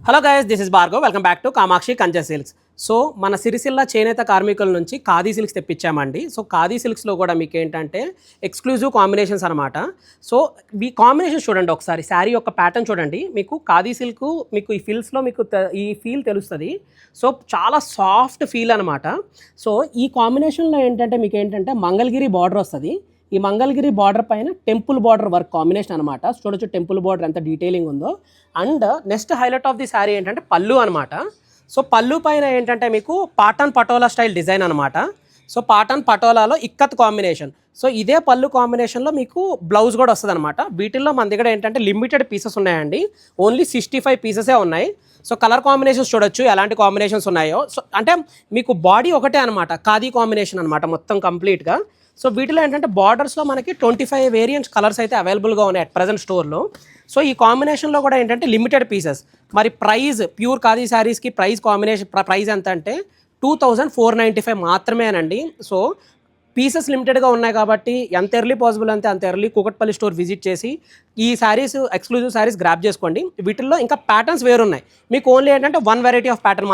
Hello guys, this is Bhargav. Welcome back to Kamakshi కంచె silks. So మన సిరిసిల్ల చేనేత కార్మికుల నుంచి ఖాదీ సిల్క్స్ తెప్పించామండి. సో ఖాదీ సిల్క్స్లో కూడా మీకు ఏంటంటే ఎక్స్క్లూజివ్ కాంబినేషన్స్ అనమాట. సో ఈ కాంబినేషన్ చూడండి ఒకసారి, శారీ యొక్క ప్యాటర్న్ చూడండి. మీకు ఖాదీ సిల్క్ మీకు ఈ ఫిల్స్లో మీకు ఈ ఫీల్ తెలుస్తుంది. సో చాలా సాఫ్ట్ ఫీల్ అనమాట. సో ఈ కాంబినేషన్లో ఏంటంటే మీకు ఏంటంటే మంగళగిరి బార్డర్ వస్తుంది. ఈ మంగళగిరి బార్డర్ పైన టెంపుల్ బార్డర్ వర్క్ కాంబినేషన్ అనమాట. చూడొచ్చు టెంపుల్ బార్డర్ ఎంత డీటెయిలింగ్ ఉందో. And next highlight of the sari ఏంటంటే పళ్ళు అనమాట. సో పళ్ళు పైన ఏంటంటే మీకు పాటన్ పటోలా స్టైల్ డిజైన్ అనమాట. సో పాటన్ పటోలాలో ఇక్కత్ కాంబినేషన్. సో ఇదే పళ్ళు కాంబినేషన్లో మీకు బ్లౌజ్ కూడా వస్తుంది అనమాట. వీటిల్లో మన దగ్గర ఏంటంటే లిమిటెడ్ పీసెస్ ఉన్నాయండి. ఓన్లీ 65 పీసెసే ఉన్నాయి. సో కలర్ కాంబినేషన్స్ చూడొచ్చు ఎలాంటి కాంబినేషన్స్ ఉన్నాయో. సో అంటే మీకు బాడీ ఒకటే అనమాట, ఖాదీ కాంబినేషన్ అనమాట మొత్తం కంప్లీట్గా. సో వీటిలో ఏంటంటే బార్డర్స్లో మనకి 25 వేరియంట్స్ కలర్స్ అయితే అవైలబుల్గా ఉన్నాయి అట్ ప్రజెంట్ స్టోర్లో. సో ఈ కాంబినేషన్లో కూడా ఏంటంటే లిమిటెడ్ పీసెస్. మరి ప్రైస్ ప్యూర్ ఖాదీ శారీస్కి ప్రైస్ ఎంత అంటే 2495 మాత్రమేనండి. సో పీసెస్ లిమిటెడ్గా ఉన్నాయి కాబట్టి ఎంత ఎర్లీ పాసిబుల్ అంత ఎర్లీ కూకట్పల్లి స్టోర్ విజిట్ చేసి ఈ శారీస్ ఎక్స్క్లూజివ్ శారీస్ గ్రాప్ చేసుకోండి. వీటిల్లో ఇంకా ప్యాటర్న్స్ వేరున్నాయి. మీకు ఓన్లీ ఏంటంటే వన్ వెరైటీ ఆఫ్ ప్యాటర్న్